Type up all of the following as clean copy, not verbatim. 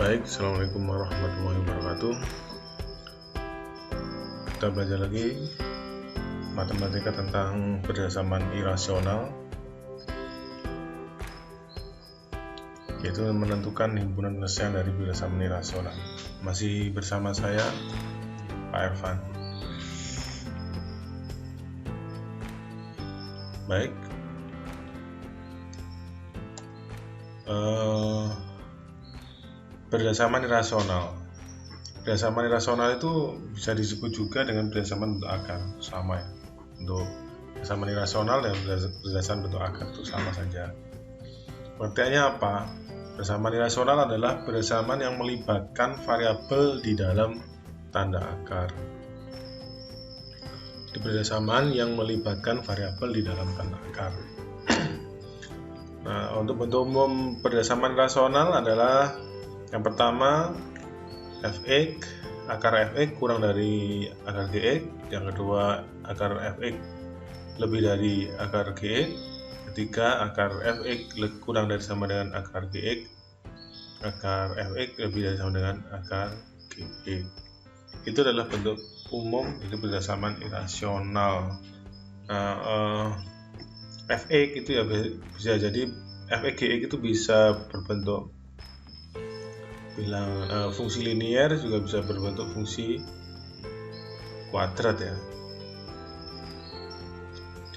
Baik, Assalamualaikum warahmatullahi wabarakatuh. Kita belajar lagi matematika tentang persamaan irasional, yaitu menentukan himpunan penyelesaian dari persamaan irasional. Masih bersama saya, Pak Ervan. Baik, persamaan irasional. Persamaan irasional itu bisa disebut juga dengan persamaan bentuk akar, sama ya. Untuk persamaan irasional dan persamaan bentuk akar itu sama saja. Pengertiannya apa? Persamaan irasional adalah persamaan yang melibatkan variabel di dalam tanda akar. Itu persamaan yang melibatkan variabel di dalam tanda akar. Nah, untuk bentuk umum persamaan irasional adalah yang pertama, fx, akar fx kurang dari akar gx. Yang kedua, akar fx lebih dari akar gx. Ketiga, akar fx kurang dari sama dengan akar gx. Akar fx lebih dari sama dengan akar gx. Itu adalah bentuk umum itu persamaan irasional. Nah, fx itu ya bisa jadi fx gx itu bisa berbentuk fungsi linier, juga bisa berbentuk fungsi kuadrat ya,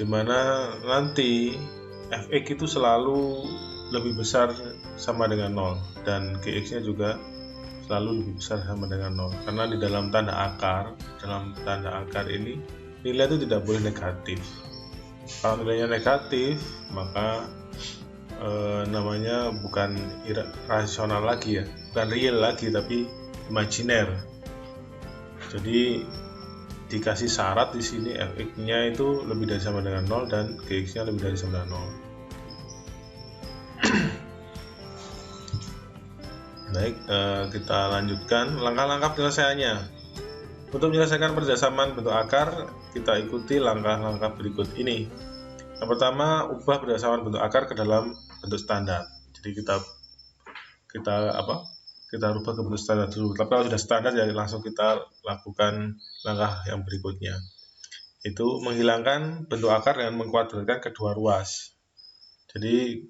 dimana nanti fx itu selalu lebih besar sama dengan 0 dan gx nya juga selalu lebih besar sama dengan 0, karena di dalam tanda akar ini nilai itu tidak boleh negatif. Kalau nilainya negatif maka namanya bukan rasional lagi ya, bukan real lagi tapi imajiner. Jadi dikasih syarat di sini fx-nya itu lebih dari sama dengan 0 dan gx-nya lebih dari sama dengan 0. Baik, kita lanjutkan langkah-langkah penyelesaiannya. Untuk menyelesaikan persamaan bentuk akar, kita ikuti langkah-langkah berikut ini. Yang pertama, ubah persamaan bentuk akar ke dalam bentuk standar. Jadi kita rubah ke bentuk standar dulu. Tapi kalau sudah standar ya langsung kita lakukan langkah yang berikutnya. Itu menghilangkan bentuk akar dengan mengkuadratkan kedua ruas. Jadi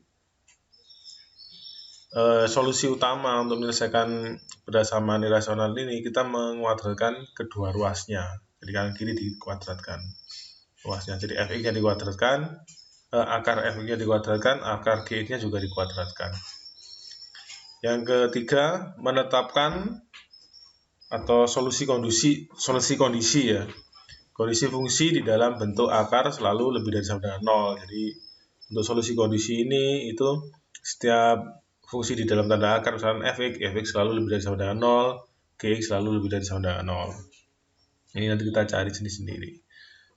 solusi utama untuk menyelesaikan persamaan irasional ini kita menguadratkan kedua ruasnya. Jadi kanan kiri dikuadratkan ruasnya. Jadi fx-nya dikuadratkan, akar fx-nya dikuadratkan, akar gx-nya juga dikuadratkan. Yang ketiga, menetapkan atau solusi kondisi ya. Kondisi fungsi di dalam bentuk akar selalu lebih dari sama dengan 0. Jadi untuk solusi kondisi ini itu setiap fungsi di dalam tanda akar, misalnya fx selalu lebih dari sama dengan 0, gx selalu lebih dari sama dengan 0. Ini nanti kita cari sendiri.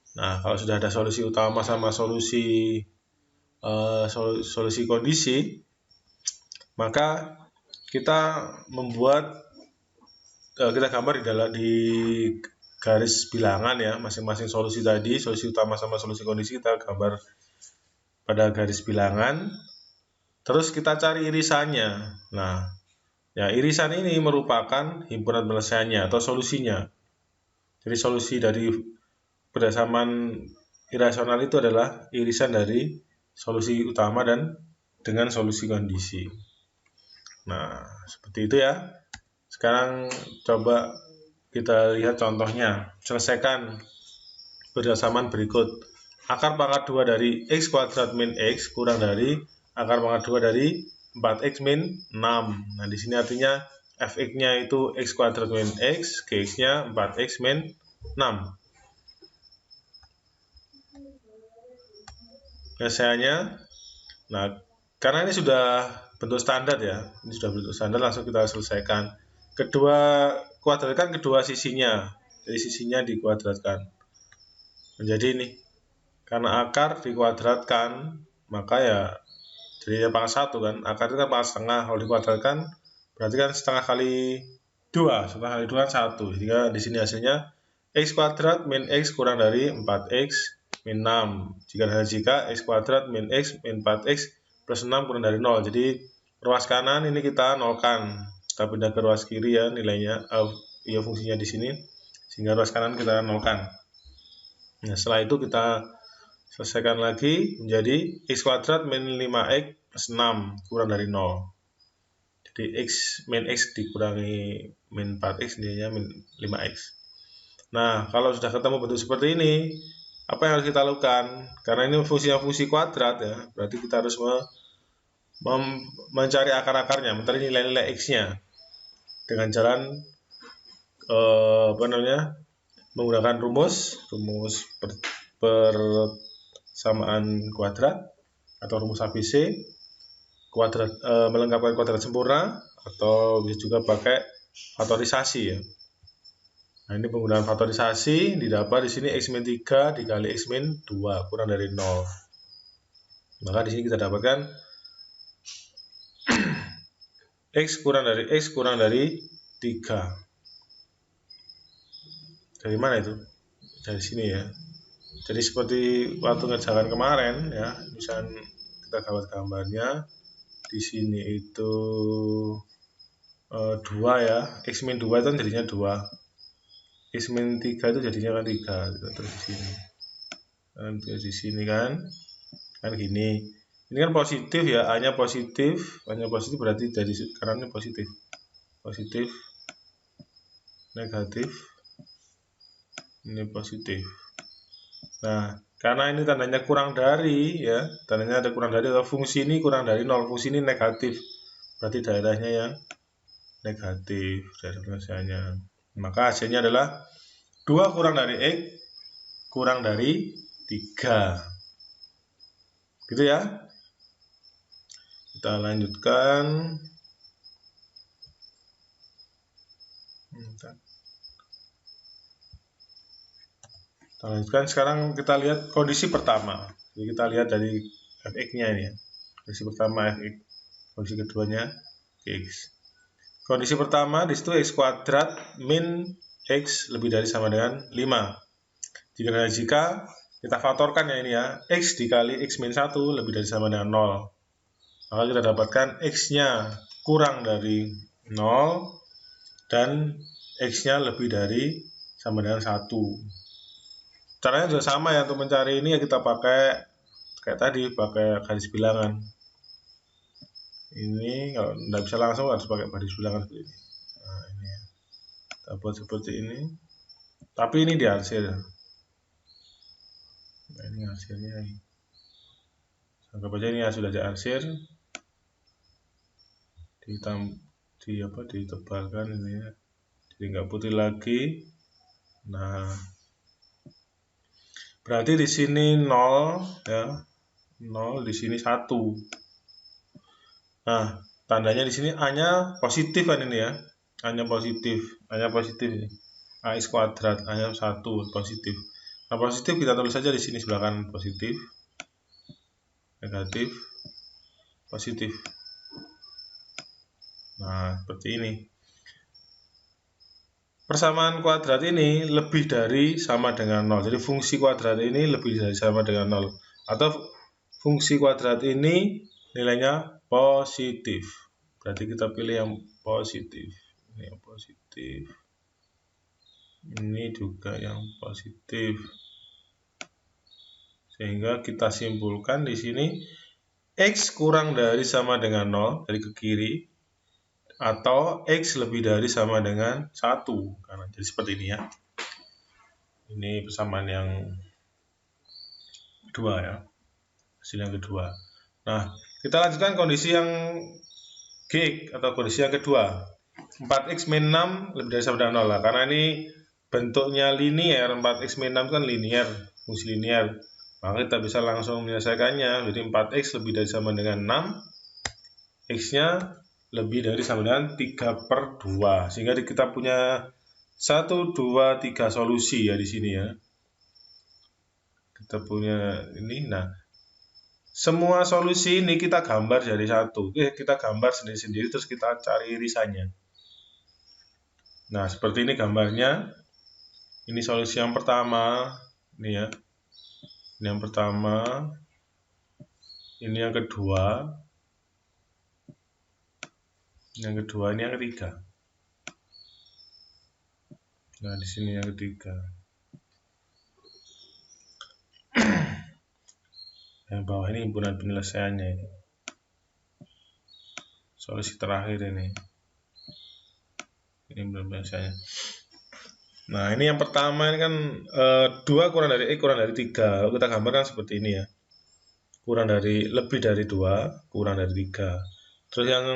Nah, kalau sudah ada solusi utama sama solusi kondisi, maka kita kita gambar di garis bilangan ya, masing-masing solusi tadi, solusi utama sama solusi kondisi kita gambar pada garis bilangan. Terus kita cari irisannya. Nah, ya irisan ini merupakan himpunan penyelesaiannya atau solusinya. Jadi solusi dari persamaan irasional itu adalah irisan dari solusi utama dan dengan solusi kondisi. Nah, seperti itu ya. Sekarang coba kita lihat contohnya. Selesaikan persamaan berikut. Akar pangkat 2 dari x kuadrat min x kurang dari akar pangkat 2 dari 4x min 6. Nah, di sini artinya fx-nya itu x kuadrat min x, gx-nya 4x min 6. Penyelesaiannya, nah karena ini sudah bentuk standar ya, ini sudah bentuk standar, langsung kita selesaikan. Kuadratkan kedua sisinya, jadi sisinya dikuadratkan menjadi ini. Karena akar dikuadratkan, maka ya jadi pangkat 1 kan, akar itu kan pangkat setengah, kalau dikuadratkan berarti kan setengah kali 2, setengah kali 2 kan 1. Jika di sini hasilnya x kuadrat min x kurang dari 4x min 6. Jika x kuadrat min x min 4x plus 6 kurang dari 0. Jadi ruas kanan ini kita nolkan. kita pindah ke ruas kiri ya nilainya, ya fungsinya di sini, sehingga ruas kanan kita nolkan. Nah setelah itu kita selesaikan lagi menjadi x kuadrat min 5x plus 6 kurang dari 0. Jadi min x dikurangi min 4x nilainya min 5x. Nah kalau sudah ketemu bentuk seperti ini, apa yang harus kita lakukan? Karena ini fungsinya fungsi kuadrat ya, berarti kita harus mencari akar-akarnya, mencari nilai-nilai x-nya dengan jalan menggunakan rumus persamaan kuadrat atau rumus ABC, kuadrat melengkapkan kuadrat sempurna, atau bisa juga pakai faktorisasi ya. Nah ini penggunaan faktorisasi didapat di sini x min 3 dikali x min 2 kurang dari 0. Maka di sini kita dapatkan x kurang dari 3. Dari mana itu? Dari sini ya. Jadi seperti waktu ngerjakan kemarin ya, misalnya kita gambarnya di sini itu 2 ya, x min 2 itu jadinya 2, x min 3 itu jadinya kan 3, terus di sini dan di sini kan gini. Ini kan positif ya, hanya positif berarti dari kanannya positif, negatif, ini positif. Nah karena ini tandanya kurang dari ya, tandanya ada kurang dari, atau fungsi ini kurang dari 0, fungsi ini negatif, berarti daerahnya yang negatif, daerah penyelesaiannya. Maka hasilnya adalah 2 kurang dari x kurang dari 3. Gitu ya. Kita lanjutkan. Sekarang kita lihat kondisi pertama. Jadi kita lihat dari fx-nya ini ya. Kondisi pertama fx, kondisi keduanya x. Kondisi pertama di situ x kuadrat min x lebih dari sama dengan 5. Jika kita faktorkan ya ini ya, x dikali x min 1 lebih dari sama dengan 0. Maka kita dapatkan x-nya kurang dari 0 dan x-nya lebih dari sama dengan 1. Caranya juga sama ya, untuk mencari ini ya kita pakai kayak tadi, pakai garis bilangan. Ini kalau tidak bisa langsung harus pakai garis bilangan seperti ini. Nah ini ya, kita buat seperti ini. Tapi ini diarsir. Nah ini hasilnya. Anggap aja ini ya sudah diarsir. Ditebalkan ini ya, jadi nggak putih lagi. Nah berarti di sini 0 ya, 0, di sini 1. Nah tandanya di sini A-nya positif kan ini ya, A-nya positif ini, AX kuadrat, A-nya 1 positif. Nah positif kita tulis saja di sini sebelah kanan positif, negatif, positif. Nah seperti ini. Persamaan kuadrat ini lebih dari sama dengan 0. Jadi fungsi kuadrat ini lebih dari sama dengan 0. Atau fungsi kuadrat ini nilainya positif. Berarti kita pilih yang positif. Ini yang positif. Ini juga yang positif. Sehingga kita simpulkan di sini x kurang dari sama dengan 0 dari ke kiri, atau x lebih dari sama dengan 1. Karena jadi seperti ini ya. Ini persamaan yang kedua ya. Hasil yang kedua. Nah, kita lanjutkan kondisi yang G atau kondisi yang kedua. 4x min 6 lebih dari sama dengan 0 lah. Karena ini bentuknya linear, 4x min 6 kan linear, fungsi linear. Maka kita bisa langsung menyelesaikannya. Jadi 4x lebih dari sama dengan 6, x-nya lebih dari sama dengan 3/2, sehingga kita punya 1, 2, 3 solusi ya di sini ya. Kita punya ini. Nah semua solusi ini kita gambar jadi satu. Kita gambar sendiri-sendiri terus kita cari irisannya. Nah seperti ini gambarnya. Ini solusi yang pertama, ini ya, ini yang pertama, ini yang kedua. Yang kedua, ini yang ketiga. Nah, di sini yang ketiga. Yang bawah ini himpunan penyelesaiannya ini. Solusi terakhir ini. Ini himpunan penyelesaiannya. Nah, ini yang pertama ini kan 2 kurang dari X kurang dari 3. Lalu kita gambarkan seperti ini ya. Lebih dari 2 kurang dari 3. Terus yang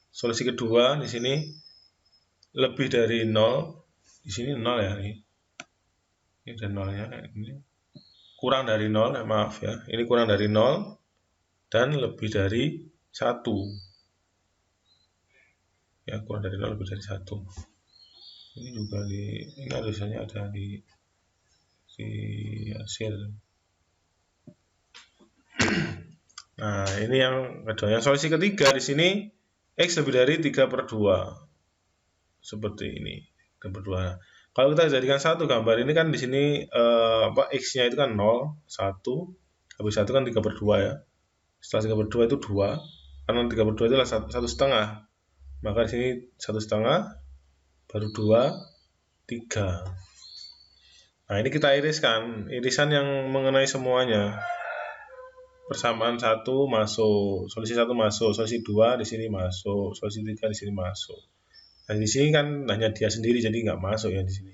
solusi kedua di sini lebih dari 0. Di sini 0 ya ini. Ini ada 0-nya ini. Kurang dari 0, maaf ya. Ini kurang dari 0 dan lebih dari 1. Ya, kurang dari 0 lebih dari 1. Ini juga ini tulisannya ada di hasil. Nah, ini yang kedua. Yang solusi ketiga di sini X lebih dari 3/2. Seperti ini. 3/2. Kalau kita jadikan satu gambar ini kan di sini X-nya itu kan 0, 1. Habis 1 kan 3/2 ya. Setelah 3/2 itu 2. Karena 3/2 itu adalah 1,5. Maka di sini 1,5 baru 2, 3. Nah, ini kita iriskan. Irisan yang mengenai semuanya. Persamaan 1 masuk, solusi 1 masuk, solusi 2 di sini masuk, solusi 3 di sini masuk. Nah, di sini kan hanya dia sendiri jadi nggak masuk ya di sini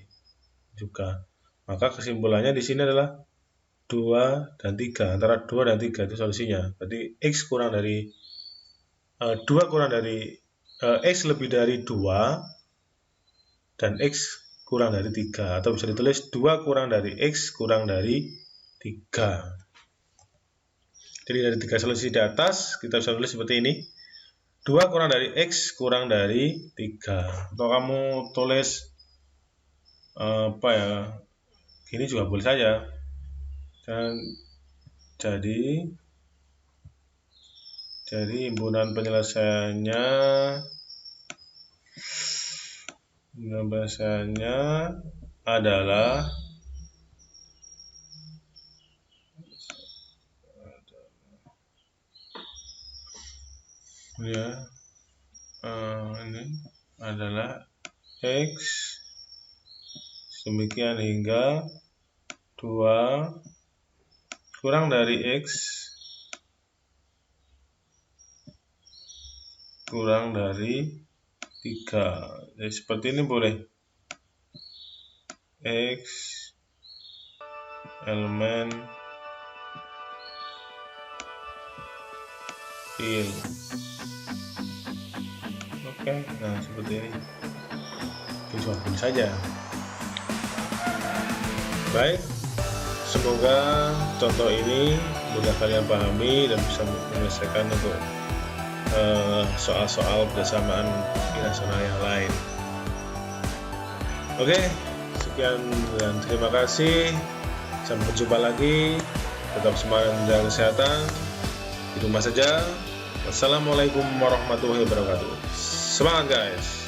juga. Maka kesimpulannya di sini adalah 2 dan 3. Antara 2 dan 3 itu solusinya. Berarti X kurang dari 2 kurang dari X lebih dari 2 dan X kurang dari 3, atau bisa ditulis 2 kurang dari X kurang dari 3. Jadi dari 3 solusi di atas kita bisa tulis seperti ini. 2 kurang dari X kurang dari 3. Atau kamu tulis apa ya? Gini juga boleh saja. Dan jadi himpunan penyelesaiannya adalah ya ini adalah X demikian hingga 2 kurang dari X kurang dari 3. Jadi seperti ini boleh. X elemen fill. Oke, nah seperti ini. Bisa saja. Baik, semoga contoh ini mudah kalian pahami dan bisa menyelesaikan untuk soal-soal bersamaan irasional yang lain. Oke, sekian dan terima kasih. Sampai jumpa lagi. Tetap semangat dan kesehatan. Di rumah saja. Wassalamualaikum warahmatullahi wabarakatuh. Semangat guys.